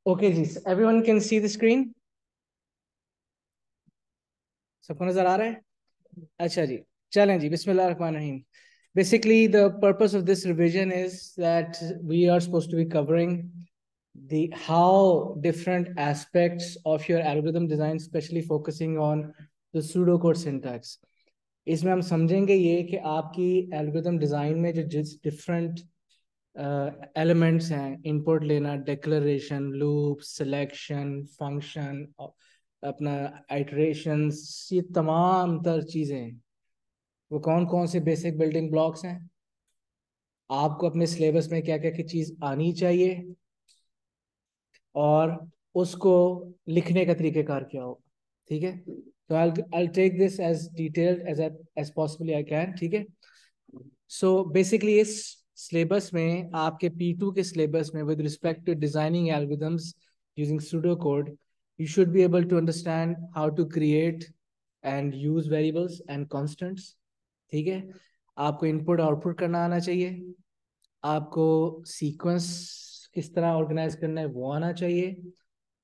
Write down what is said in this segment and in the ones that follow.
Okay जी, everyone can see the screen. सबको नजर आ रहा है? अच्छा जी, चलें जी, बिस्मिल्लाह रहमान रहीम। Basically, the purpose of this revision is that we are supposed to be covering the how different aspects of your algorithm design, especially focusing on the pseudocode syntax. इसमें हम समझेंगे ये कि आपकी एल्गोरिथम डिज़ाइन में जो जिस डिफरेंट एलिमेंट्स हैं, इनपुट लेना, डिक्लेरेशन, लूप, सिलेक्शन, फंक्शन, अपना आइटरेशंस, ये तमाम तर चीज़ें वो कौन कौन से बेसिक बिल्डिंग ब्लॉक्स हैं, आपको अपने सिलेबस में क्या क्या की चीज़ आनी चाहिए और उसको लिखने का तरीक़ेकार क्या होगा। ठीक है, तो I'll take this as detailed as possibly I can। ठीक है, सो बेसिकली इस सिलेबस में, आपके P2 के सिलेबस में, with respect to designing algorithms using pseudo code, you should be able to understand how to create and use variables and constants। ठीक है, आपको इनपुट आउटपुट करना आना चाहिए, आपको सीक्वेंस किस तरह ऑर्गेनाइज करना है वो आना चाहिए,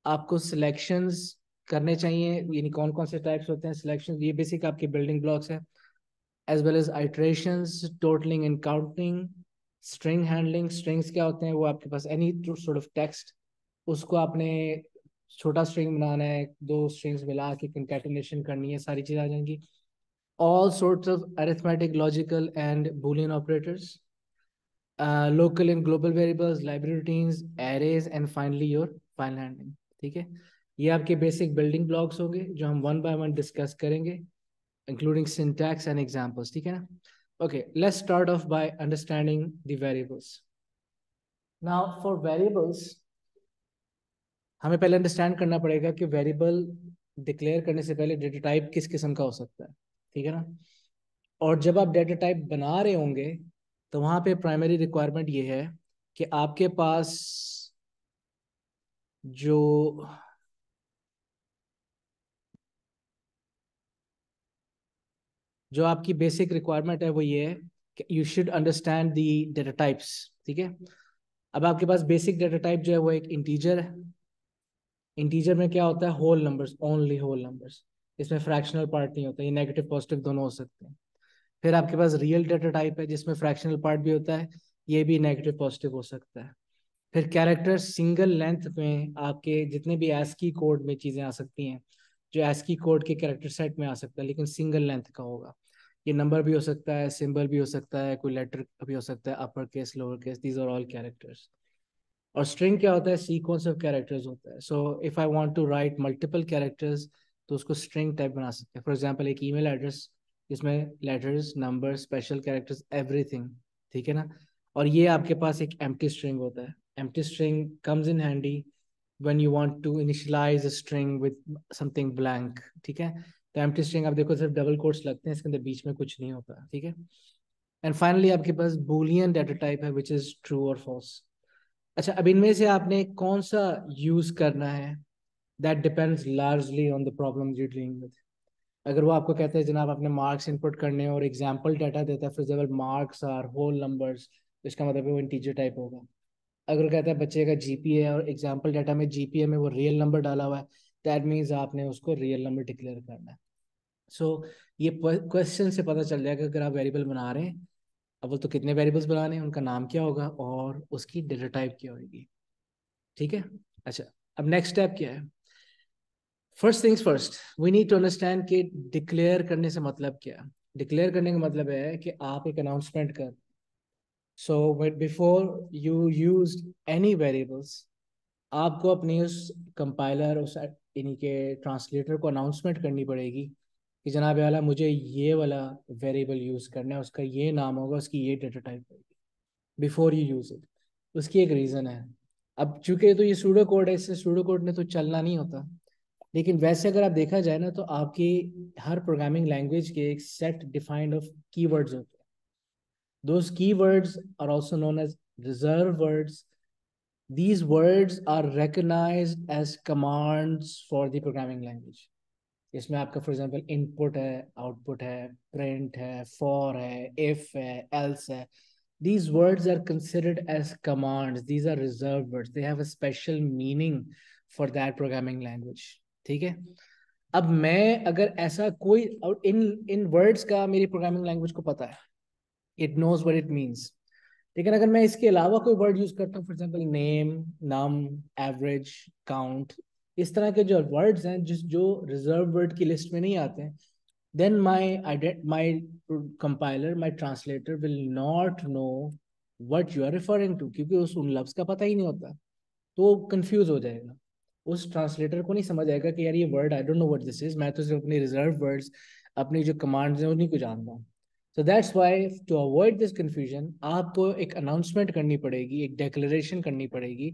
आपको सिलेक्शंस करने चाहिए, यानी कौन कौन से टाइप्स होते हैं सिलेक्शन, ये बेसिक आपके बिल्डिंग ब्लॉक्स हैं, as well as iterations, totaling and counting, string handling। strings क्या होते हैं? वो आपके पास any sort of text, उसको आपने छोटा string बनाना है, दो strings मिला के concatenation करनी है, सारी चीज़ आ जाएंगी। all sorts of arithmetic, logical and boolean operators, local and global variables, library routines, arrays and finally your file handling। ठीक है, ये आपके बेसिक बिल्डिंग ब्लॉक्स होंगे जो हम वन बाय वन डिस्कस करेंगे, including syntax and examples। ठीक है ना? Okay, let's start off by understanding the variables। Now for variables, हमें पहले अंडरस्टैंड करना पड़ेगा कि वेरिएबल डिक्लेयर करने से पहले डेटा टाइप किस किस्म का हो सकता है। ठीक है ना? और जब आप डेटा टाइप बना रहे होंगे तो वहां पे प्राइमरी रिक्वायरमेंट ये है कि आपके पास जो जो आपकी बेसिक रिक्वायरमेंट है वो ये है कि you should understand the data types. ठीक है, अब आपके पास बेसिक डेटा टाइप जो है वो एक इंटीजर है। इंटीजर में क्या होता है? Whole numbers, only whole numbers, इसमें फ्रैक्शनल पार्ट नहीं होता, ये नेगेटिव पॉजिटिव दोनों हो सकते हैं। फिर आपके पास रियल डेटा टाइप है जिसमें फ्रैक्शनल पार्ट भी होता है, ये भी नेगेटिव पॉजिटिव हो सकता है। फिर कैरेक्टर, सिंगल लेंथ में आपके जितने भी एस्की कोड में चीज़ें आ सकती हैं, जो एस्की कोड के कैरेक्टर सेट में आ सकता है लेकिन सिंगल लेंथ का होगा। ये नंबर भी हो सकता है, सिंबल भी हो सकता है, कोई लेटर भी हो सकता है, upper case, lower case, these are all characters. और स्ट्रिंग क्या होता है? सीक्वेंस ऑफ कैरेक्टर्स होता है। So if I want to write multiple characters तो उसको स्ट्रिंग टाइप बना सकते हैं। फॉर एग्जांपल एक ईमेल एड्रेस जिसमें letters, number, special characters, everything. ठीक है ना? और ये आपके पास एक एम्प्टी स्ट्रिंग होता है। Empty string comes in handy when you want to initialize a string with something blank. ठीक है, तो एम्प्टी स्ट्रिंग आप देखो सिर्फ डबल कोट्स लगते हैं, इसके अंदर बीच में कुछ नहीं होता। ठीक है, एंड फाइनली आपके पास बूलियन डाटा टाइप है विच इज ट्रू और फॉल्स। अच्छा, अब इनमें से आपने कौन सा यूज करना है, that depends largely on the problem you dealing with. अगर वो आपको कहता है जनाब आपने मार्क्स इनपुट करने हैं और एग्जाम्पल डाटा देता है, for example marks are whole numbers, तो इसका मतलब है वो इंटीजर टाइप होगा। अगर वो कहता है बच्चे का जीपीए और एग्जाम्पल डाटा में जीपीए में वो रियल नंबर डाला हुआ है, दैट मीन्स आपने उसको रियल नंबर डिक्लेयर करना है। सो ये क्वेश्चन से पता चल जाएगा अगर आप वेरिएबल बना रहे हैं, अब वो तो कितने वेरिएबल्स बनाने हैं, उनका नाम क्या होगा और उसकी डेटा टाइप क्या होगी। ठीक है, अच्छा, अब नेक्स्ट स्टेप क्या है? First things first, we need to understand कि डिक्लेयर करने से मतलब क्या है। डिक्लेयर करने का मतलब है कि आप एक अनाउंसमेंट कर, so before you use any variables, आपको अपनी उस कंपाइलर, उस यानी के ट्रांसलेटर को अनाउंसमेंट करनी पड़ेगी कि जनाब आला मुझे ये वाला वेरिएबल यूज करना है, उसका ये नाम होगा, उसकी ये डेटा टाइप होगी, बिफोर यू यूज इट। उसकी एक रीज़न है। अब चूंकि तो ये सूडो कोड है, इससे सूडो कोड में तो चलना नहीं होता, लेकिन वैसे अगर आप देखा जाए ना तो आपकी हर प्रोग्रामिंग लैंग्वेज के एक सेट डिफाइंड ऑफ कीवर्ड्स होते हैं। Those keywords are also known as reserve words. These words are recognized as commands for the programming language। इसमें आपका फॉर एग्जांपल इनपुट है, आउटपुट है, प्रिंट है, फॉर है, इफ है, एल्स है, these words are considered as commands. These are reserved words. They have a special meaning for that programming language. ठीक है, अब मैं अगर ऐसा कोई इन इन वर्ड्स का मेरी प्रोग्रामिंग लैंग्वेज को पता है, it knows what it means, लेकिन अगर मैं इसके अलावा कोई वर्ड यूज करता हूँ, for example name, num, average, count, इस तरह के जो वर्ड्स हैं जिस जो रिजर्व वर्ड की लिस्ट में नहीं आते हैं, then my compiler, my translator will not know what you are referring to, क्योंकि उस उन लफ्ज का पता ही नहीं होता, तो वो कंफ्यूज हो जाएगा। उस ट्रांसलेटर को नहीं समझ आएगा कि यार ये word I don't know what this is, मैं तो सिर्फ अपनी रिजर्व वर्ड्स, अपनी जो कमांड्स हैं उन्हीं को जानता हूँ। So that's why to avoid this confusion आपको एक अनाउंसमेंट करनी पड़ेगी, एक डिक्लेरेशन करनी पड़ेगी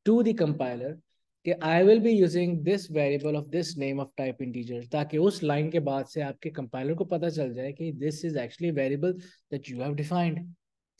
टू द कंपाइलर कि I will be using this variable of this name of type integer, ताकि उस लाइन के बाद से आपके कंपाइलर को पता चल जाए कि this is actually variable that you have defined.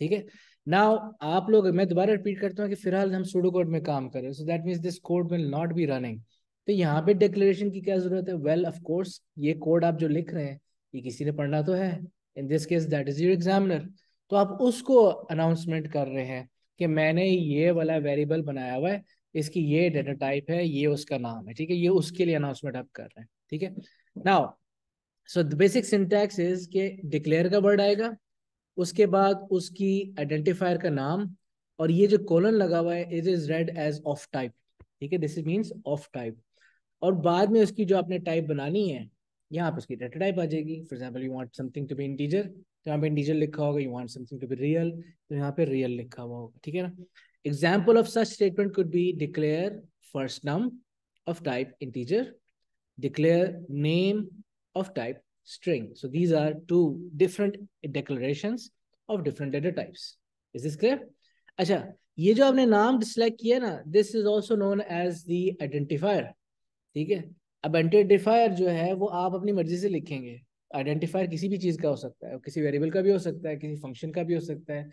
ठीक है, नाउ आप लोग, मैं दोबारा रिपीट करता हूँ कि फिलहाल हम सूडो कोड में काम कर रहे हैं, so that means this code will not be running. तो यहाँ पे डिक्लेरेशन की क्या जरूरत है? वेल ऑफ कोर्स ये कोड आप जो लिख रहे हैं ये किसी ने पढ़ना तो है, in this case that is your examiner, तो आप उसको अनाउंसमेंट कर रहे हैं कि मैंने ये वाला वेरिएबल बनाया हुआ है, इसकी ये डेटा टाइप है, ये उसका नाम है। ठीक है, ये उसके लिए अनाउंसमेंट आप कर रहे हैं। ठीक है, now so the basic syntax is के डिक्लेयर का वर्ड आएगा, उसके बाद उसकी आइडेंटिफायर का नाम, और ये जो कोलन लगा हुआ है it is read as of type. ठीक है, दिस मीन्स ऑफ टाइप, और बाद में उसकी जो आपने टाइप बनानी है यहाँ पे उसकी डेटा टाइप आ जाएगी। For example you want something to be integer, तो यहाँ पे इंटीजर लिखा होगा, you want something to be real, तो यहाँ पे रियल लिखा हुआ होगा। ठीक है ना, example of such statement could be declare first num of type integer, declare name of type string. So these are two different declarations of different data types. Is this clear? अच्छा, ये जो आपने नाम सिलेक्ट किया ना, this is also known as the identifier. ठीक है, अब आइडेंटिफायर जो है वो आप अपनी मर्जी से लिखेंगे। आइडेंटिफायर किसी भी चीज का हो सकता है, किसी वेरिएबल का भी हो सकता है, किसी फंक्शन का भी हो सकता है,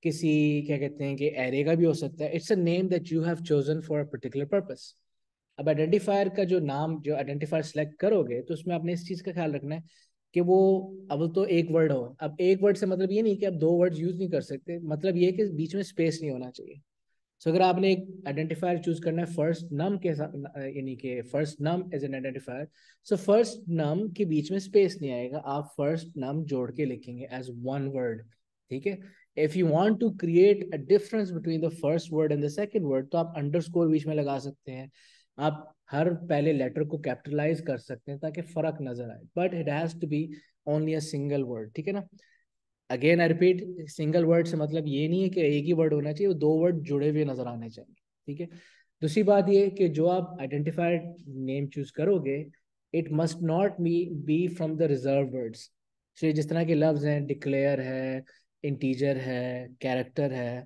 किसी क्या कहते हैं कि एरे का भी हो सकता है। It's a name that you have chosen for a particular purpose. अब आइडेंटिफायर का जो नाम, जो आइडेंटिफायर सेलेक्ट करोगे, तो उसमें आपने इस चीज का ख्याल रखना है कि वो अब तो एक वर्ड हो। अब एक वर्ड से मतलब ये नहीं कि आप दो वर्ड यूज नहीं कर सकते, मतलब ये कि बीच में स्पेस नहीं होना चाहिए। सो अगर आपने एक आइडेंटिफायर चूज करना है फर्स्ट नम के साथ, यानी कि first name as an identifier, so first name के बीच में स्पेस नहीं आएगा, आप फर्स्ट नम जोड़ के लिखेंगे एज वन वर्ड। ठीक है, if you want to create a difference between the first word and the second word, तो आप अंडरस्कोर बीच में लगा सकते हैं, आप हर पहले लेटर को कैपिटलाइज कर सकते हैं ताकि फर्क नजर आए, but it has to be only a single word. ठीक है ना, again I repeat, single word से मतलब ये नहीं है कि एक ही वर्ड होना चाहिए, वो दो वर्ड जुड़े हुए नजर आने चाहिए। ठीक है, दूसरी बात ये कि जो आप आइडेंटिफाइड नेम चूज करोगे, it must not be from the reserved words. So जिस तरह के लफ्ज हैं, डिक्लेयर है, इंटीजर है, कैरेक्टर है,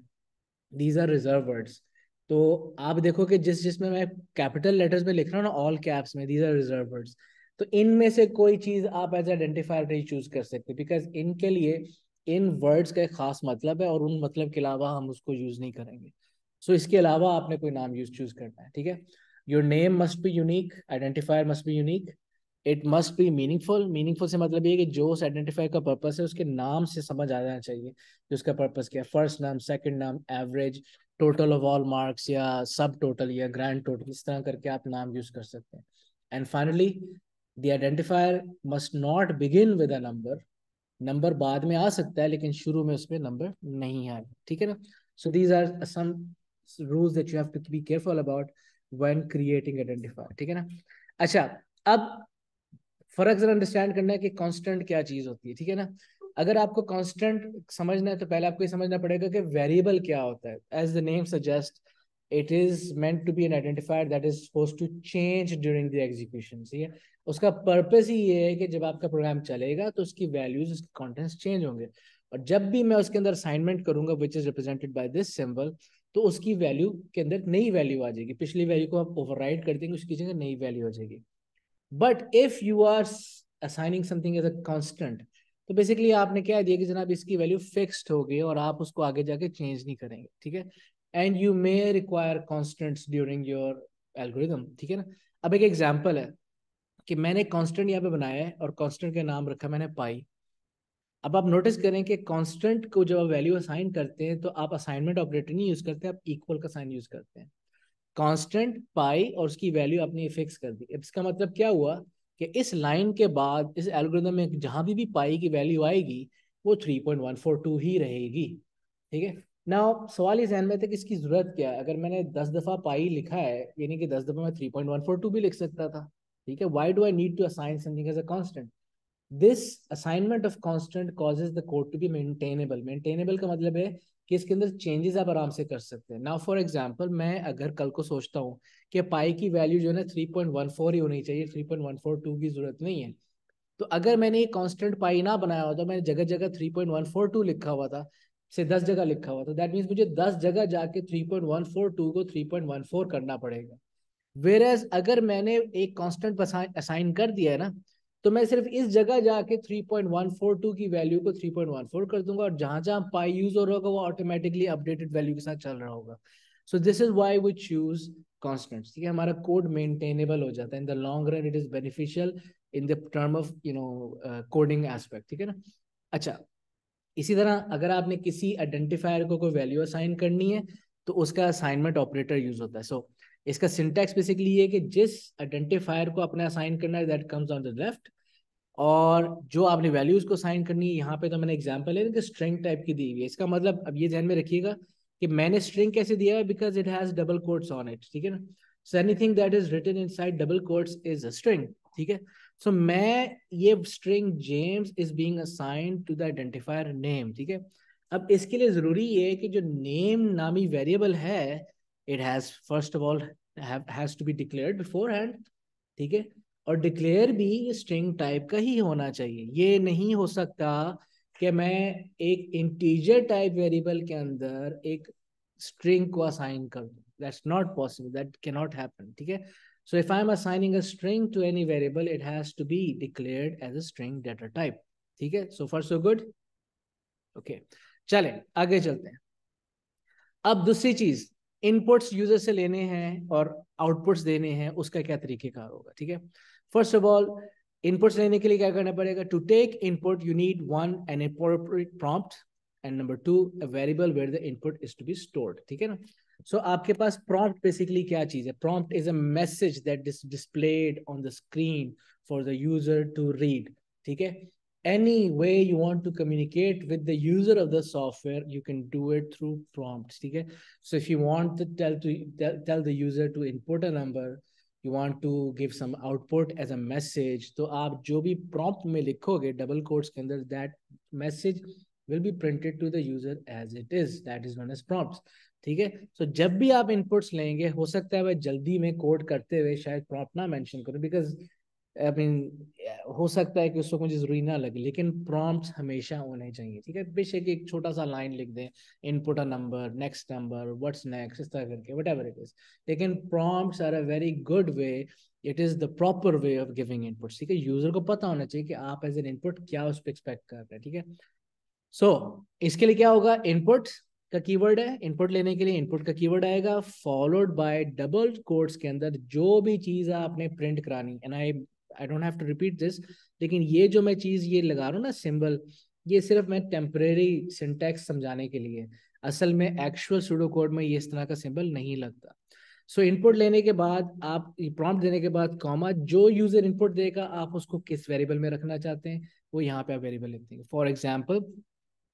दीज आर रिजर्व वर्ड्स। तो आप देखो कि जिसमें मैं कैपिटल लेटर्स में लिख रहा हूँ ना, ऑल कैप्स में, दीज आर रिजर्व वर्ड्स। तो इनमें से कोई चीज आप एज आइडेंटिफायर नहीं चूज कर सकते, बिकॉज इनके लिए इन वर्ड्स का एक खास मतलब है, और उन मतलब के अलावा हम उसको यूज नहीं करेंगे। सो इसके अलावा आपने कोई नाम यूज चूज करना है। ठीक है, your name must be unique, identifier must be unique, it must B meaningful. Meaningful से मतलब ये कि जो उस आइडेंटिफायर का पर्पस है उसके नाम से समझ आ जाना चाहिए कि उसका पर्पस क्या है। फर्स्ट नाम, सेकंड नाम, average, total of all marks, या सब टोटल, या ग्रैंड टोटल, इस तरह करके आप नाम यूज कर सकते हैं। And finally the identifier must not begin with a number. Number बाद में आ सकता है लेकिन शुरू में उसमें नंबर नहीं है। ठीक है ना, so these are some rules that you have to be careful about when creating identifier. ठीक है ना, अच्छा, अब फर्क जरा अंडरस्टैंड करना है कि कांस्टेंट क्या चीज होती है। ठीक है ना, अगर आपको कांस्टेंट समझना है तो पहले आपको ये समझना पड़ेगा कि वेरिएबल क्या होता है। As the name suggest, it is meant to be an identifier that is supposed to change during the execution. ठीक है, उसका पर्पस ही ये है कि जब आपका प्रोग्राम चलेगा तो उसकी वैल्यूज, उसके कंटेंट्स चेंज होंगे, और जब भी मैं उसके अंदर असाइनमेंट करूंगा which is represented by this symbol, तो उसकी वैल्यू के अंदर नई वैल्यू आ जाएगी, पिछली वैल्यू को आप ओवरराइड कर देंगे, उसकी जगह नई वैल्यू आ जाएगी। But if you are assigning something as a constant, तो बेसिकली आपने क्या दिया कि जनाब इसकी वैल्यू फिक्स्ड हो गई और आप उसको आगे जाके चेंज नहीं करेंगे। ठीक है, and you may require constants during your algorithm. ठीक है ना, अब एक एग्जांपल है कि मैंने कांस्टेंट यहाँ पे बनाया है और कांस्टेंट का नाम रखा मैंने पाई। अब आप नोटिस करें कि कांस्टेंट को जब आप वैल्यू असाइन करते हैं तो आप असाइनमेंट ऑपरेटर नहीं यूज करते, आप इक्वल का साइन यूज करते हैं। कांस्टेंट पाई और उसकी वैल्यू आपने फिक्स कर दी। इसका मतलब क्या हुआ कि इस लाइन के बाद इस एल्गोरिथम में जहां भी पाई की वैल्यू आएगी वो 3.142 ही रहेगी। ठीक है ना। सवाल ये जहन में था कि इसकी जरूरत क्या है, अगर मैंने 10 दफा पाई लिखा है यानी कि 10 दफा मैं 3.142 भी लिख सकता था। ठीक है, why do I need to assign something as a constant? This assignment of constant causes the code to be maintainable. Maintainable का मतलब है कि इसके अंदर चेंजेस आप आराम से कर सकते हैं। नाउ फॉर एग्जांपल, मैं अगर कल को सोचता हूँ कि पाई की वैल्यू जो है ना 3.14 ही होनी चाहिए, 3.142 की जरूरत नहीं है, तो अगर मैंने ये कांस्टेंट पाई ना बनाया होता, मैंने जगह जगह 3.142 लिखा हुआ था, से 10 जगह लिखा हुआ था, दैट मीन्स मुझे 10 जगह जाके 3.142 को 3.14 करना पड़ेगा। वेरएज अगर मैंने एक कांस्टेंट असाइन कर दिया है ना, तो मैं सिर्फ इस जगह जाके 3.142 की वैल्यू को 3.14 कर दूंगा, और जहां जहां पाई यूज हो रहा होगा वो ऑटोमेटिकली अपडेटेड वैल्यू के साथ चल रहा होगा। So this is why we choose constants. ठीक है, हमारा कोड मेंटेनेबल हो जाता है। In the long run it is beneficial in the term of coding aspect. ठीक है ना। अच्छा, इसी तरह अगर आपने किसी आइडेंटिफायर को कोई वैल्यू असाइन करनी है तो उसका असाइनमेंट ऑपरेटर यूज होता है। सो इसका सिंटैक्स बेसिकली ये है कि जिस आइडेंटिफायर को आपने असाइन करना है that comes on the left, और जो आपने वैल्यूज को असाइन करनी है, यहाँ पे तो मैंने एग्जांपल है कि स्ट्रिंग टाइप की दी हुई है। इसका मतलब अब ये ध्यान में रखिएगा कि मैंने स्ट्रिंग कैसे दिया है, because it has double quotes on it. ठीक है ना। So anything that is written inside double quotes is a string. ठीक है। सो मैं ये string James is being assigned to the identifier name. ठीक है। अब इसके लिए जरूरी है कि जो नेम नामी वेरिएबल है, it has first of all has to be declared beforehand. ठीक है। और डिक्लेयर भी स्ट्रिंग टाइप का ही होना चाहिए। ये नहीं हो सकता कि मैं एक इंटीजर टाइप वेरिएबल के अंदर एक स्ट्रिंग को असाइन कर दूं। That's not possible, that can not happen. ठीक है। So if I am assigning a string to any variable, it has to be declared as a string data type. ठीक है, सो फार सो गुड। ओके, चलें आगे चलते हैं। अब दूसरी चीज, इनपुट्स यूजर से लेने हैं और आउटपुट्स देने हैं, उसका क्या तरीकेकार होगा। ठीक है। फर्स्ट ऑफ ऑल, इनपुट्स लेने के लिए क्या करना पड़ेगा? To take input you need one an appropriate prompt, and number to a variable where the input is to be stored. ठीक है ना। सो आपके पास प्रॉम्प्ट बेसिकली क्या चीज है? Prompt is a message that is displayed on the screen for the user to read. ठीक है। Any way you want to communicate with the user of the software, you can do it through prompts. ठीक है। So if you want to tell the user to input a number, you want to give some output as a message, तो आप जो भी prompt में लिखोगे double quotes के अंदर, that message will be printed to the user as it is. That is known as prompts. ठीक है। so जब भी आप inputs लेंगे, हो सकता है मैं जल्दी में कोड करते हुए शायद prompt ना मेंशन करूं, बिकॉज आई मीन हो सकता है कि उसको मुझे जरूरी ना लगे, लेकिन प्रॉम्प्ट्स हमेशा होने चाहिए। ठीक है। बेशक एक छोटा सा लाइन लिख दें, input a number, next number, what's next, इस तरह करके, वट एवर इट इज, लेकिन prompts are a very good way. It is the proper way of giving input. ठीक है। यूजर को पता होना चाहिए कि आप एज एन इनपुट क्या उस पर एक्सपेक्ट कर रहे हैं। ठीक है। सो इसके लिए क्या होगा? इनपुट का कीवर्ड है, इनपुट लेने के लिए इनपुट का कीवर्ड आएगा, फॉलोड बाय डबल कोट्स के अंदर जो भी चीज आपने प्रिंट करानी। And I don't have to repeat this, लेकिन ये जो मैं चीज ये लगा रहा हूँ ना सिंबल, ये सिर्फ मैं टेम्परेरी सिंटैक्स समझाने के लिए, असल में एक्चुअल सूडो कोड में ये इस तरह का सिंबल नहीं लगता। सो इनपुट लेने के बाद आप प्रॉम्प्ट देने के बाद कॉमा, जो यूजर इनपुट देगा आप उसको किस वेरिएबल में रखना चाहते हैं वो यहाँ पे आप वेरिएबल लिखते हैं। फॉर एग्जाम्पल,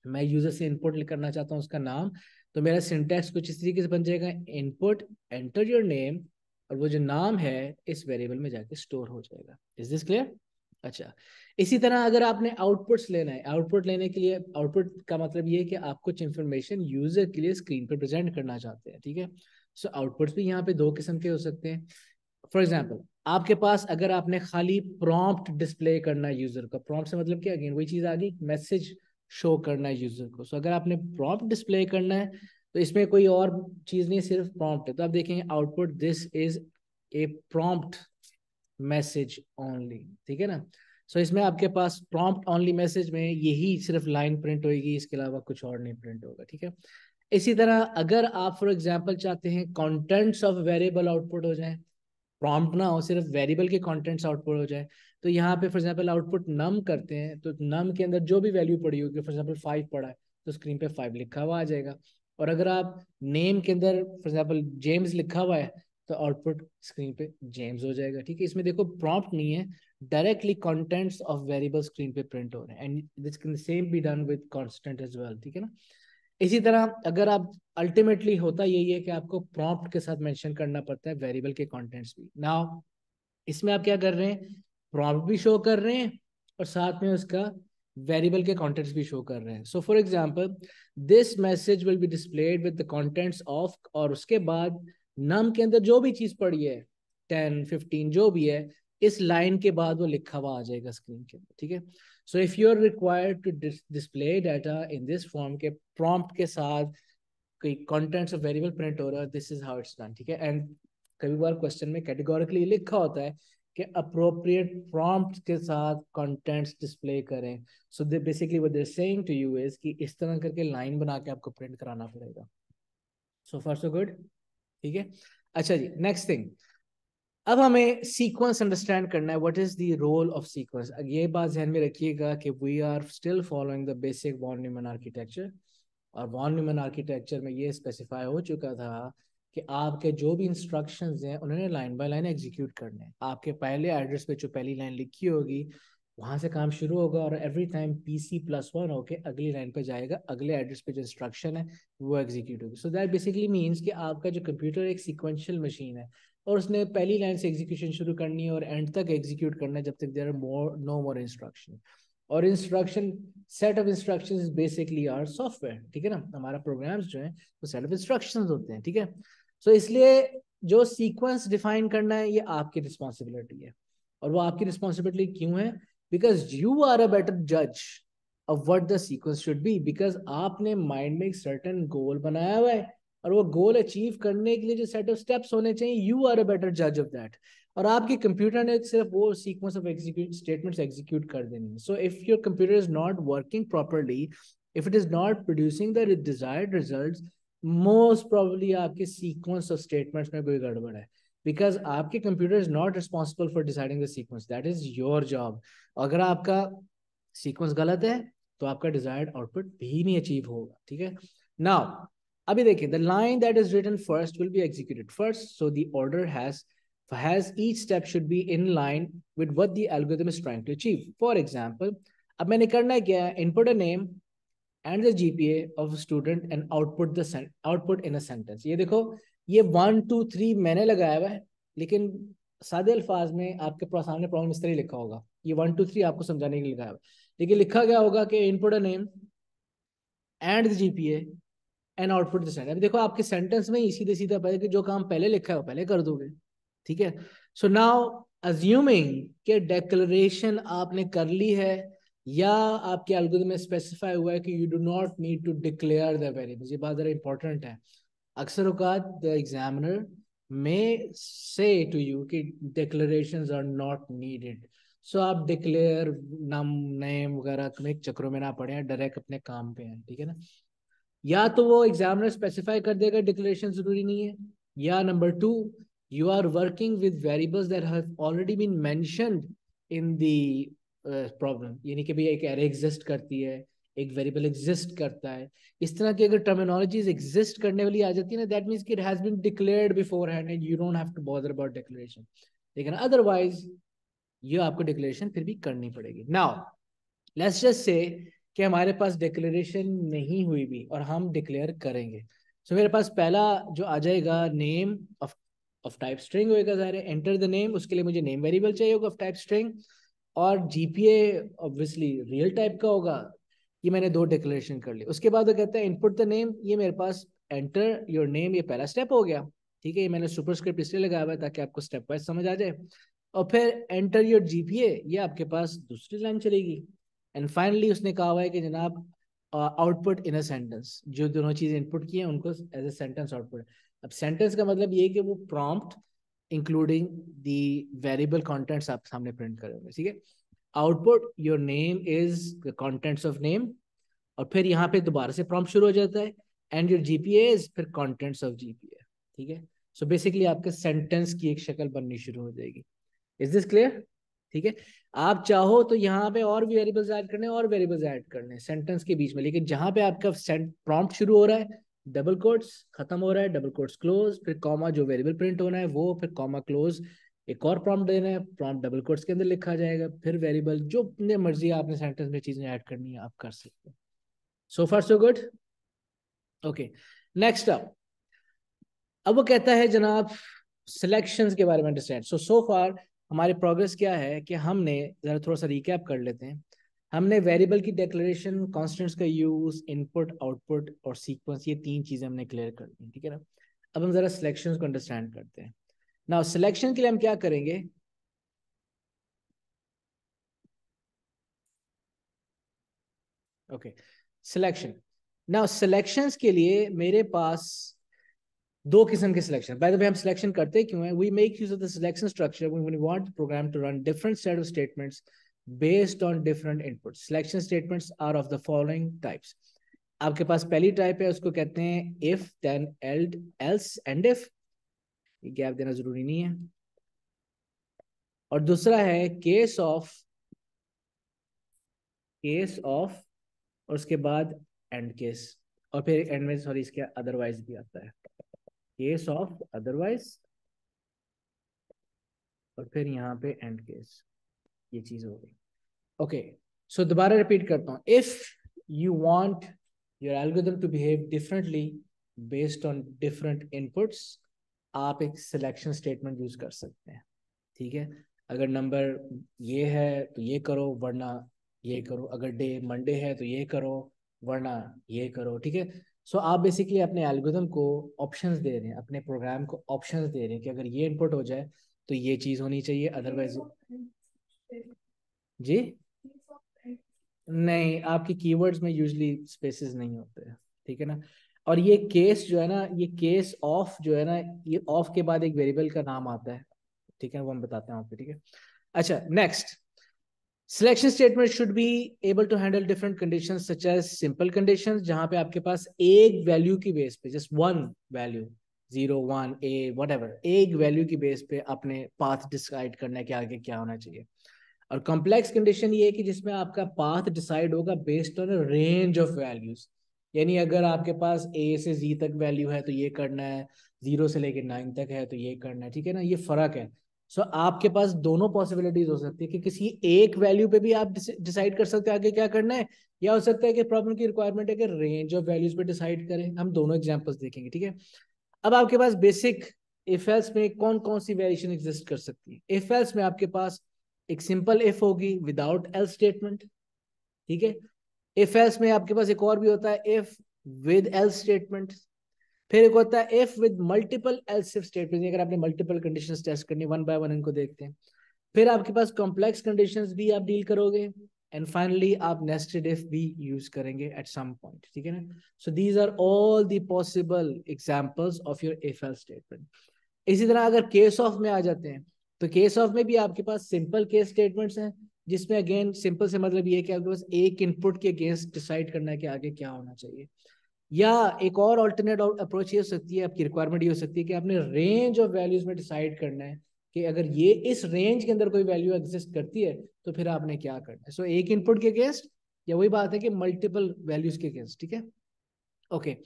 मैं यूजर से इनपुट करना चाहता हूँ उसका नाम, तो मेरा सिंटैक्स कुछ इस तरीके से बन जाएगा, इनपुट एंटर योर नेम, और वो जो नाम है इस वेरिएबल में जाके स्टोर हो जाएगा। Is this clear? अच्छा, इसी तरह अगर आपने आउटपुट्स लेना है, आउटपुट लेने के लिए, आउटपुट का मतलब ये है कि आप कुछ इंफॉर्मेशन यूजर के लिए स्क्रीन पर प्रेजेंट करना चाहते हैं। ठीक है। सो आउटपुट्स भी यहाँ पे दो किस्म के हो सकते हैं। फॉर एग्जाम्पल, आपके पास अगर आपने खाली प्रॉम्प्ट डिस्प्ले करना है यूजर का, प्रॉम्प्ट से मतलब क्या, अगेन वही चीज आ गई, मैसेज शो करना है यूजर को। सो अगर आपने प्रॉम्प्ट डिस्प्ले करना है तो इसमें कोई और चीज नहीं, सिर्फ प्रॉम्प्ट है, तो आप देखेंगे output this is a prompt message only. ठीक है ना। सो इसमें आपके पास प्रॉम्प्ट ओनली मैसेज में यही सिर्फ लाइन प्रिंट होगी, इसके अलावा कुछ और नहीं प्रिंट होगा। ठीक है। इसी तरह अगर आप फॉर एग्जांपल चाहते हैं कंटेंट्स ऑफ वेरिएबल आउटपुट हो जाए, प्रॉम्प्ट ना हो, सिर्फ वेरिएबल के कंटेंट्स आउटपुट हो जाए, तो यहाँ पे फॉर एग्जांपल आउटपुट नम करते हैं, तो नम के अंदर जो भी वैल्यू पड़ी होगी, फॉर एग्जांपल 5 पड़ा है तो स्क्रीन पे 5 लिखा हुआ आ जाएगा। और अगर आप नेम के अंदर फॉर एग्जांपल जेम्स लिखा हुआ है तो आउटपुट स्क्रीन पे जेम्स हो जाएगा। ठीक है, इसमें देखो प्रॉम्प्ट नहीं है, directly contents of variable screen पे प्रिंट हो रहे हैं, and this can same be done with constant as well. ठीक है ना। इसी तरह अगर आप अल्टीमेटली होता यही है कि आपको प्रॉम्प्ट के साथ मेंशन करना पड़ता है वेरिएबल के कंटेंट्स भी। नाउ इसमें आप क्या कर रहे हैं, प्रॉम्प्ट भी शो कर रहे हैं और साथ में उसका वेरिएबल के कंटेंट्स भी शो कर रहे हैं। So for example this message will be displayed with the contents of, और उसके बाद नम के अंदर जो भी चीज पड़ी है 10 15 जो भी है, इस लाइन के बाद वो लिखा हुआ आ जाएगा स्क्रीन के अंदर। ठीक है, so if you are required to display data in this form के प्रॉम्प्ट के साथ कोई कंटेंट्स ऑफ वेरिएबल प्रिंट हो रहा है, this is how it's done. ठीक है, एंड कई बार क्वेश्चन में कैटेगोरिकली लिखा होता है कि अप्रोप्रिएट प्रॉम्प्ट के साथ कंटेंट्स डिस्प्ले करें। So they basically what they are saying to you is कि इस तरह करके लाइन बना के आपको प्रिंट कराना पड़ेगा। सो फार सो गुड। ठीक है, अच्छा जी, नेक्स्ट थिंग, अब हमें सीक्वेंस अंडरस्टैंड करना है। What is the role of sequence. ये बात ध्यान में रखिएगा कि we are still following the basic von Neumann architecture, और वॉन न्यूमैन आर्किटेक्चर में ये स्पेसिफाई हो चुका था कि आपके जो भी इंस्ट्रक्शंस हैं उन्होंने लाइन बाय लाइन एग्जीक्यूट करने हैं। आपके पहले एड्रेस पे जो पहली लाइन लिखी होगी वहां से काम शुरू होगा, और एवरी टाइम PC+1 होके अगली लाइन पे जाएगा, अगले एड्रेस पे जो इंस्ट्रक्शन है वो एग्जीक्यूट होगी। सो दैट बेसिकली मीन्स कि आपका जो कंप्यूटर एक सीक्वेंशियल मशीन है, और उसने पहली लाइन से एग्जीक्यूशन शुरू करनी है और एंड तक एग्जीक्यूट करना है जब तक there are no more instruction. और instruction, set of instructions is basically our software. ठीक है ना, हमारा प्रोग्राम्स जो है वो सेट ऑफ इंस्ट्रक्शंस होते हैं। ठीक है, सो इसलिए जो सीक्वेंस डिफाइन करना है ये आपकी रिस्पॉन्सिबिलिटी है। और वो आपकी रिस्पॉन्सिबिलिटी क्यों है? Because you are a better जज of what the sequence should be, because आपने माइंड में एक सर्टेन गोल बनाया हुआ है, और वो गोल अचीव करने के लिए जो सेट ऑफ स्टेप्स होने चाहिए, यू आर अ बेटर जज ऑफ दैट। और आपके कंप्यूटर ने सिर्फ वो sequence of execute statements execute कर देनी है। So if your computer is not working properly, if it is not producing the desired results, most probably आपके सीक्वेंस ऑफ स्टेटमेंट्स में कोई गड़बड़ है, बिकॉज आपके computer is not responsible for deciding the sequence, that is your job. अगर आपका sequence गलत है तो आपका डिजायर्ड आउटपुट भी नहीं अचीव होगा। ठीक है, नाउ अभी देखिए, the line that is written first will be executed first, so the order has each step should be in line with what the algorithm is trying to achieve. For example, अब मैंने करना है क्या, input a name and the GPA of a student and output in a sentence। ये देखो, ये 1 2 3 मैंने लगाया हुआ है, लेकिन सादे अल्फाज में आपके सामने प्रॉब्लम इस तरह लिखा होगा, ये 1 2 3 आपको समझाने के लिए लिखा हुआ है, लेकिन लिखा क्या होगा कि input a name and the GPA and output the sentence. देखो आपके सेंटेंस में ही सीधे सीधा पहले कि जो काम पहले लिखा है वो पहले कर दोगे। ठीक है, सो नाउ अज्यूमिंग कि डेक्लेरेशन आपने कर ली है, या आपके एल्गोरिथम में स्पेसिफाई हुआ है कि you do not need to declare the variables. ये बात जरा इंपॉर्टेंट है। अक्सर औकात द एग्जामिनर में से टू यू कि डिक्लेरेशंस आर नॉट नीडेड, सो आप डिक्लेयर नाम नेम वगैरह में चक्रों में ना पड़े, डायरेक्ट अपने काम पे हैं। ठीक है ना, या तो वो एग्जामिनर स्पेसिफाई कर देगा डिक्लेरेशन जरूरी नहीं है, या number 2 you are working with variables that have already been mentioned in the problem, यानी कि भाई एक एरे एग्जिस्ट करती है, एक वेरिएबल एग्जिस्ट करता है, इस तरह की अगर टर्मिनोलॉजीज एग्जिस्ट करने वाली आ जाती है ना, दैट मींस कि it has been declared beforehand and you don't have to bother about declaration. लेकिन अदरवाइज ये आपको डिक्लेरेशन फिर भी करनी पड़ेगी। नाउ लेट्स जस्ट से कि हमारे पास डिक्लेरेशन नहीं हुई भी और हम डिक्लेयर करेंगे। सो मेरे पास पहला जो आ जाएगा नेम ऑफ टाइप स्ट्रिंग होएगा, ज़ाहिर है एंटर द नेम, उसके लिए मुझे नेम वेरिएबल चाहिए होगा ऑफ टाइप स्ट्रिंग, और GPA ऑब्वियसली रियल टाइप का होगा। ये मैंने 2 डिक्लेरेशन कर ली। उसके बाद वो कहता है इनपुट द नेम, ये मेरे पास एंटर योर नेम, ये पहला स्टेप हो गया। ठीक है, ये मैंने सुपरस्क्रिप्ट इसलिए लगाया हुआ है ताकि आपको स्टेप वाइज समझ आ जाए। और फिर एंटर योर GPA, ये आपके पास दूसरी लाइन चलेगी। एंड फाइनली उसने कहा हुआ है कि जनाब आउटपुट इन अ सेंटेंस, जो दोनों चीज़ इनपुट की हैं उनको एज ए सेंटेंस आउटपुट। अब सेंटेंस का मतलब ये है कि वो prompt including the variable contents आप सामने प्रिंट करेंगे। ठीक है, output your name is the contents of name, और फिर यहाँ पे दोबारा से प्रॉम्प्ट शुरू हो जाता है, एंड योर GPA इज फिर कंटेंट्स ऑफ GPA। ठीक है, सो बेसिकली आपके सेंटेंस की एक शक्ल बननी शुरू हो जाएगी। Is this clear? ठीक है। आप चाहो तो यहाँ पे और भी वेरिएबल्स ऐड करने और वेरिएबल्स ऐड करने सेंटेंस के बीच में, लेकिन जहां पे आपका प्रॉम्प्ट शुरू हो रहा है डबल कोट्स, खत्म हो रहा है डबल कोट्स क्लोज, फिर कॉमा जो वेरिएबल प्रिंट होना है वो, फिर कॉमा क्लोज, एक और प्रॉम्प्ट देना है, प्रॉम्प्ट डबल कोट्स के अंदर लिखा जाएगा, फिर वेरिएबल जो अपने मर्जी आपने सेंटेंस में चीजें ऐड करनी है आप कर सकते हैं। So far so good. Okay, next up, अब वो कहता है जनाब सिलेक्शंस के बारे में अंडरस्टैंड। सो फार हमारी प्रोग्रेस क्या है कि हमने जरा थोड़ा सा रिकैप कर लेते हैं। हमने वेरिएबल की डिक्लेरेशन, कांस्टेंट्स का यूज, इनपुट आउटपुट और सीक्वेंस, ये 3 चीजें हमने क्लियर कर दी, ठीक है ना। अब हम जरा सिलेक्शंस को अंडरस्टैंड करते हैं। नाउ सिलेक्शन के लिए हम क्या करेंगे, ओके सिलेक्शन। नाउ सिलेक्शंस के लिए मेरे पास 2 किस्म के सिलेक्शन। बाय द वे हम सिलेक्शन करते क्यों हैं, we make use of the selection structure when we want the program to run different set of statements based on different inputs. Selection statements are of the following types. आपके पास पहली type है, उसको कहते हैं if then else end if, ये gap देना जरूरी नहीं है। और दूसरा है केस ऑफ और उसके बाद एंड केस, और फिर एंड में सॉरी इसके अदरवाइज भी आता है, केस ऑफ अदरवाइज और फिर यहाँ पे एंड केस, ये चीज हो गई। ओके, सो दोबारा रिपीट करता हूँ। If you want your algorithm to behave differently based on different inputs, आप एक सिलेक्शन स्टेटमेंट यूज कर सकते हैं, ठीक है। अगर नंबर ये है तो ये करो वरना ये करो, अगर डे मंडे है तो ये करो वरना ये करो, ठीक है। सो आप बेसिकली अपने एल्गोरिथम को ऑप्शंस दे रहे हैं, अपने प्रोग्राम को ऑप्शंस दे रहे हैं कि अगर ये इनपुट हो जाए तो ये चीज़ होनी चाहिए, अदरवाइज जी नहीं, आपकी कीवर्ड्स में यूजली स्पेसेस नहीं होते हैं, ठीक है ना। और ये केस जो है ना, ये केस ऑफ जो है ना, ये ऑफ के बाद एक वेरिएबल का नाम आता है, ठीक है, वो हम बताते हैं आपको, ठीक है। अच्छा next, selection statement should be able to handle different conditions such as simple conditions, जहां पे आपके पास एक वैल्यू की बेस पे, just one value 0 1 A whatever, एक वैल्यू की बेस पे अपने पाथ डिसाइड करना है कि आगे क्या होना चाहिए। और कॉम्प्लेक्स कंडीशन ये है कि जिसमें आपका पाथ डिसाइड होगा based on range of values, यानी अगर आपके पास ए से जी तक वैल्यू है तो ये करना है, 0 से लेकर 9 तक है तो ये करना है, ठीक है ना, ये फर्क है। सो आपके पास दोनों पॉसिबिलिटीज हो सकती है कि किसी एक वैल्यू पे भी आप डिसाइड कर सकते हैं आगे क्या करना है, या हो सकता है कि प्रॉब्लम की रिक्वायरमेंट है कि रेंज ऑफ वैल्यूज पे डिसाइड करें। हम दोनों एग्जांपल्स देखेंगे, ठीक है। अब आपके पास बेसिक इफ एल्स में कौन कौन सी वेरिएशन एग्जिस्ट कर सकती है। इफ एल्स में आपके पास एक सिंपल इफ होगी विदाउट एल्स स्टेटमेंट, ठीक है। इफ एल्स में आपके पास एक और भी होता है इफ विद एल्स स्टेटमेंट, फिर एक होता है if with multiple else if statement, अगर आपने मल्टीपल कंडीशंस टेस्ट करनी, वन बाय वन इनको देखते हैं। फिर आपके पास कॉम्प्लेक्स कंडीशंस भी आप डील करोगे, एंड फाइनली आप नेस्टेड इफ भी यूज करेंगे एट सम पॉइंट, ठीक है ना। So these are all the possible examples of your if else statement. इसी तरह अगर केस ऑफ में आ जाते हैं तो केस ऑफ में भी आपके पास सिंपल केस स्टेटमेंट्स हैं, जिसमें अगेन सिंपल से मतलब ये है कि आपके पास एक इनपुट के अगेंस्ट डिसाइड करना है कि आगे क्या होना चाहिए। या एक और अल्टरनेट अप्रोच ये हो सकती है, आपकी रिक्वायरमेंट ये हो सकती है कि आपने रेंज ऑफ वैल्यूज में डिसाइड करना है कि अगर ये इस रेंज के अंदर कोई वैल्यू एग्जिस्ट करती है तो फिर आपने क्या करना है। सो एक इनपुट के अगेंस्ट, या वही बात है कि मल्टीपल वैल्यूज के अगेंस्ट, ठीक है। Okay,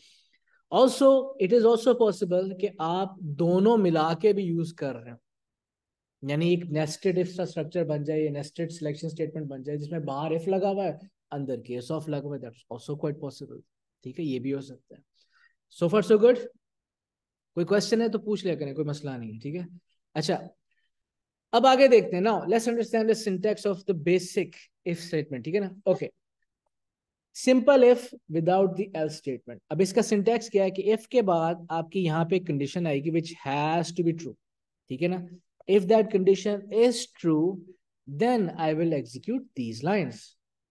also it is also possible कि आप दोनों मिला के भी यूज कर रहे हो, यानी एक नेस्टेड इफ का स्ट्रक्चर बन जाए, नेस्टेड सिलेक्शन स्टेटमेंट बन जाए जिसमें बाहर इफ लगा हुआ है अंदर केस ऑफ लगा हुआ है, दैट्स आल्सो क्वाइट पॉसिबल, ठीक है, ये भी हो सकता है। सो फार सो गुड। कोई क्वेश्चन है तो पूछ लिया करें, कोई मसला नहीं है, ठीक है। अच्छा, अब आगे देखते हैं। Now let's understand the syntax of the basic if statement, ठीक है ना। Okay, simple if without the L's statement. अब इसका सिंटैक्स क्या है कि इफ के बाद आपकी यहाँ पे कंडीशन आएगी which has to be true, ठीक है ना। If that condition is true then I will execute these lines,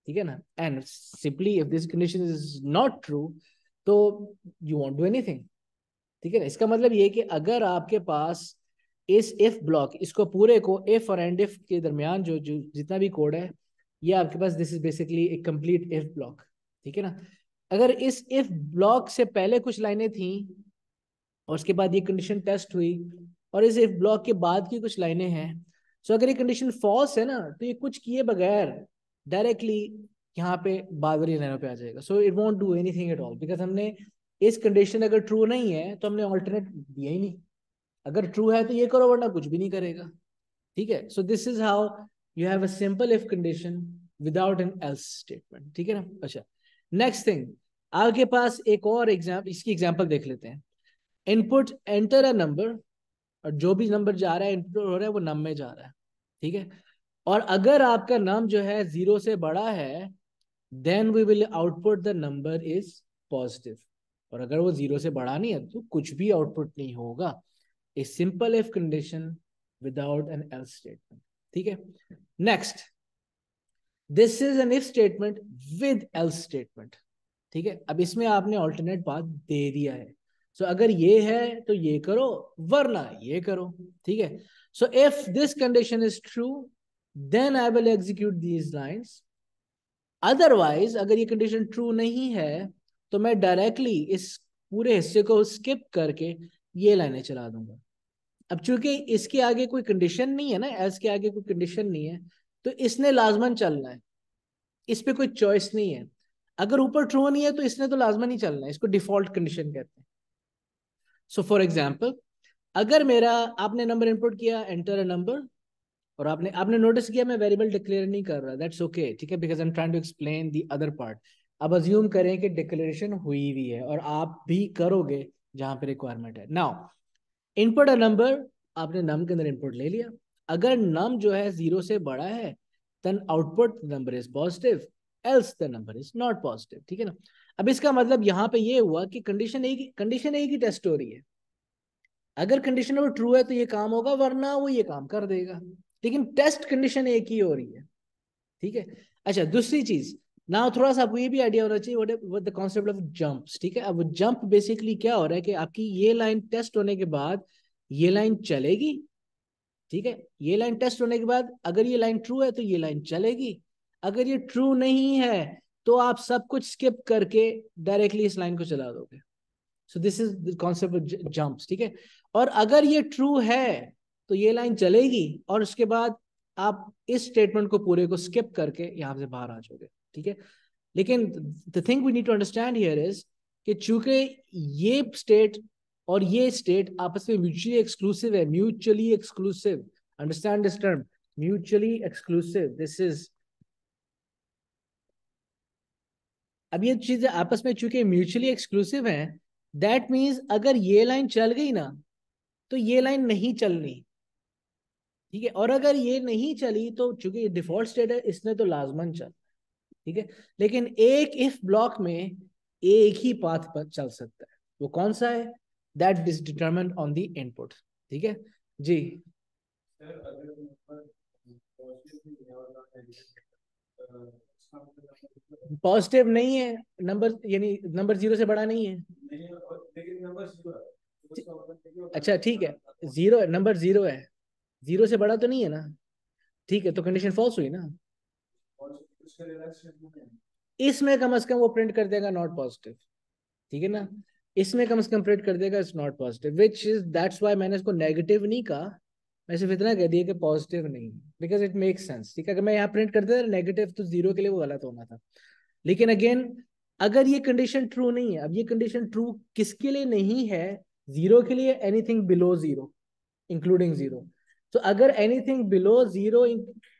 ठीक है ना। And simply if this condition is not true तो यू वॉन्ट डू एनीथिंग, ठीक है ना। इसका मतलब ये कि अगर आपके पास इस इफ ब्लॉक, इसको पूरे को इफ और एंड इफ के दरमियान जो जो जितना भी कोड है, ये आपके पास दिस इज बेसिकली एक कंप्लीट इफ ब्लॉक, ठीक है ना। अगर इस इफ ब्लॉक से पहले कुछ लाइनें थी और उसके बाद ये कंडीशन टेस्ट हुई, और इस इफ ब्लॉक के बाद की कुछ लाइनें हैं, सो अगर ये कंडीशन फॉल्स है ना, तो ये कुछ किए बगैर डायरेक्टली यहाँ पे बादरी लाइनों पे आ जाएगा. So it won't do anything at all, because हमने इस कंडीशन अगर ट्रू नहीं है तो हमने ऑल्टरनेट दिया ही नहीं. अगर ट्रू है तो ये करो, वरना कुछ भी नहीं करेगा. ठीक है. सो this is how you have a simple if condition without N Ls statement. ठीक है ना. अच्छा, नेक्स्ट थिंग, आपके पास एक और एग्जाम्पल, इसकी एग्जाम्पल देख लेते हैं. इनपुट एंटर अ नंबर, और जो भी नंबर जा रहा है इनपुट हो रहा है वो नम में जा रहा है. ठीक है. और अगर आपका नम जो है 0 से बड़ा है, then we will output the number is positive. और अगर वो 0 से बड़ा नहीं है तो कुछ भी आउटपुट नहीं होगा. A simple if condition without N Ls statement. ठीक है. Next, this is an if statement with else statement. ठीक है. अब इसमें आपने ऑल्टरनेट पाथ दे दिया है. सो अगर ये है तो ये करो, वरना ये करो. ठीक है. So if this condition is true, then I will execute these lines. Otherwise अगर ये कंडीशन ट्रू नहीं है तो मैं डायरेक्टली इस पूरे हिस्से को स्किप करके ये लाइनें चला दूंगा. अब चूंकि इसके आगे कोई कंडीशन नहीं है ना, एल्स के आगे कोई कंडीशन नहीं है, तो इसने लाजमन चलना है. इस पे कोई चॉइस नहीं है. अगर ऊपर ट्रू नहीं है तो इसने तो लाजमन ही चलना है. इसको डिफॉल्ट कंडीशन कहते हैं. सो फॉर एग्जाम्पल, अगर मेरा, आपने नंबर इनपुट किया, एंटर अ नंबर, और आपने आपने नोटिस किया मैं वेरिएबल डिक्लेयर नहीं कर रहा, दैट्स ओके. ठीक है. Because I am trying to explain the other part. अब अज्यूम करें कि डिक्लेरेशन हुई हुई है और आप भी करोगे जहां पे रिक्वायरमेंट है. नाउ इनपुट अ नंबर, आपने नम के अंदर इनपुट ले लिया. अगर नम जो है 0 से बड़ा है, then output number is positive, else the number is not positive. ठीक है ना. अब इसका मतलब यहाँ पे ये हुआ कि कंडीशन एक ही टेस्ट हो रही है. अगर कंडीशन वो ट्रू है तो ये काम होगा, वरना वो ये काम कर देगा. लेकिन टेस्ट कंडीशन एक ही हो रही है. ठीक है. अच्छा, दूसरी चीज, ना थोड़ा सा आपको ये भी आइडिया होना चाहिए what the concept of jumps. ठीक है. अब जंप बेसिकली क्या हो रहा है कि आपकी ये लाइन टेस्ट होने के बाद ये लाइन चलेगी. ठीक है. ये लाइन टेस्ट होने के बाद अगर ये लाइन ट्रू है तो ये लाइन चलेगी. अगर ये ट्रू नहीं है तो आप सब कुछ स्किप करके डायरेक्टली इस लाइन को चला दोगे. सो this is the concept of jumps. ठीक है. और अगर ये ट्रू है तो ये लाइन चलेगी और उसके बाद आप इस स्टेटमेंट को पूरे को स्किप करके यहां से बाहर आ जाओगे. ठीक है. लेकिन the thing we need to understand here is कि चूंकि ये स्टेट और ये स्टेट आपस में म्यूचुअली एक्सक्लूसिव है. Mutually exclusive, understand this term, mutually exclusive. This is, अब ये चीजें आपस में चूंकि म्यूचुअली एक्सक्लूसिव है, दैट मीन्स अगर ये लाइन चल गई ना तो ये लाइन नहीं चलनी. ठीक है. और अगर ये नहीं चली तो चूंकि डिफॉल्ट स्टेट है, इसने तो लाजमन चल. ठीक है. लेकिन एक इफ ब्लॉक में एक ही पाथ पर चल सकता है. वो कौन सा है? That is determined on the input. ठीक है जी. पॉजिटिव नहीं है नंबर, यानी नंबर 0 से बड़ा नहीं है. अच्छा ठीक है. जीरो है, नंबर 0 है, 0 से बड़ा तो नहीं है ना. ठीक है. तो कंडीशन फॉल्स हुई ना. इसमें कम से कम वो प्रिंट कर देगा नॉट पॉजिटिव. ठीक है ना. इसमें कम से कम प्रिंट कर देगा it's not positive, which is that's why मैंने इसको नेगेटिव नहीं कहा. मैं सिर्फ इतना कह दिया कि पॉजिटिव नहीं, बिकॉज इट मेक्स सेंस. ठीक है. अगर मैं यहाँ प्रिंट कर देता नेगेटिव तो 0 के लिए वो गलत होना था. लेकिन अगेन, अगर ये कंडीशन ट्रू नहीं है, अब ये कंडीशन ट्रू किसके लिए नहीं है? 0 के लिए, एनीथिंग बिलो 0 इंक्लूडिंग 0. तो अगर एनीथिंग बिलो 0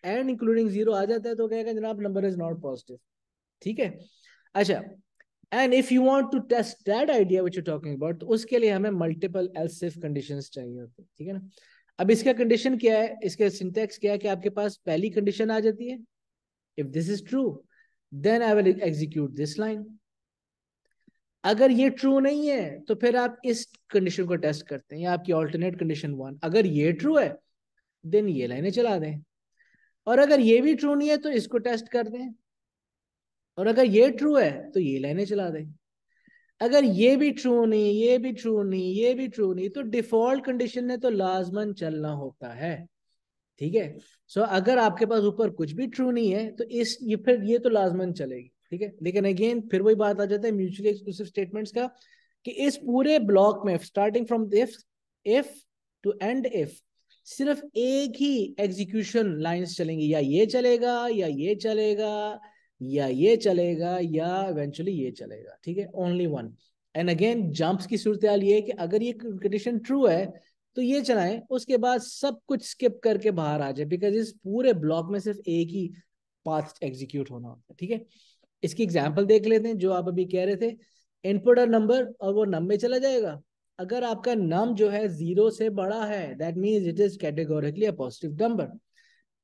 एंड इंक्लूडिंग 0 आ जाता है तो कहेगा जनाब नंबर इज नॉट पॉजिटिव. ठीक है. अच्छा, and if you want to test that idea which you talking about, तो उसके लिए हमें मल्टीपल एल्स इफ कंडीशंस चाहिए होती है. ठीक है ना. अब इसका कंडीशन क्या है, इसका सिंटैक्स क्या है कि आपके पास पहली कंडीशन आ जाती है, if this is true then I will execute this line. अगर ये ट्रू नहीं है तो फिर आप इस कंडीशन को टेस्ट करते हैं, या आपकी ऑल्टरनेट कंडीशन 1. अगर ये ट्रू है देन ये लाइनें चला दें, और अगर ये भी ट्रू नहीं है तो इसको टेस्ट कर दें, और अगर ये ट्रू है तो ये लाइनें चला दें. अगर ये भी ट्रू नहीं, ये भी ट्रू नहीं, ये भी ट्रू नहीं, तो डिफॉल्ट कंडीशन ने तो लाजमन चलना होता है. ठीक है. सो अगर आपके पास ऊपर कुछ भी ट्रू नहीं है तो इस ये फिर ये तो लाजमन चलेगी. ठीक है. लेकिन अगेन फिर वही बात आ जाता है म्यूचुअली एक्सक्लूसिव स्टेटमेंट्स का, कि इस पूरे ब्लॉक में starting from if two and if सिर्फ एक ही एग्जीक्यूशन लाइंस चलेंगी, या ये चलेगा या ये चलेगा या ये चलेगा या इवेंचुअली ये चलेगा, ठीक है, only one. And again jumps की सूरत हाल ये है कि अगर ये कंडीशन ट्रू है तो ये चलाएं, उसके बाद सब कुछ स्किप करके बाहर आ जाए, बिकॉज इस पूरे ब्लॉक में सिर्फ एक ही पाथ एग्जीक्यूट होना होता है, ठीक है। इसकी एग्जाम्पल देख लेते हैं जो आप अभी कह रहे थे, इनपुट और नंबर, और वो नम में चला जाएगा। अगर आपका नम जो है 0 से बड़ा है, that means it is categorically a positive number.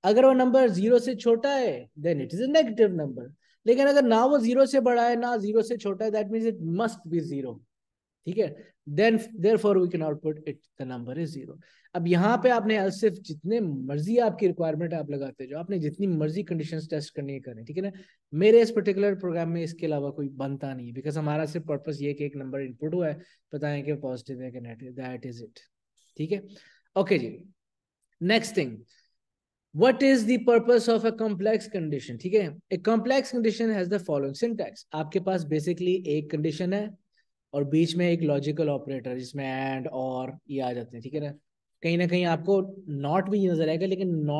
अगर वो नंबर 0 से छोटा है then it is a negative number. लेकिन अगर ना वो 0 से बड़ा है ना 0 से छोटा है, that means it must be 0, ठीक है। Then therefore we can output it the number is 0। अब यहाँ पे आपने सिर्फ जितने मर्जी आपकी रिक्वायरमेंट आप लगाते जाओ, आपने जितनी मर्जी कंडीशंस टेस्ट करनी है करें, ठीक है ना। मेरे इस पर्टिकुलर प्रोग्राम में इसके अलावा कोई बनता नहीं है, बिकॉज हमारा सिर्फ पर्पस ये कि एक नंबर इनपुट हुआ है, बताएं कि पॉजिटिव है कि नेगेटिव, दैट इज इट, ठीक है। ओके जी, next thing, what is the purpose of a complex condition, ठीक है। a complex condition has the following syntax। आपके पास बेसिकली एक कंडीशन है और बीच में एक लॉजिकल ऑपरेटर जिसमें एंड और ये आ जाते हैं, ठीक है ना। कहीं ना कहीं आपको नॉट भी नजर आएगा, लेकिन नॉट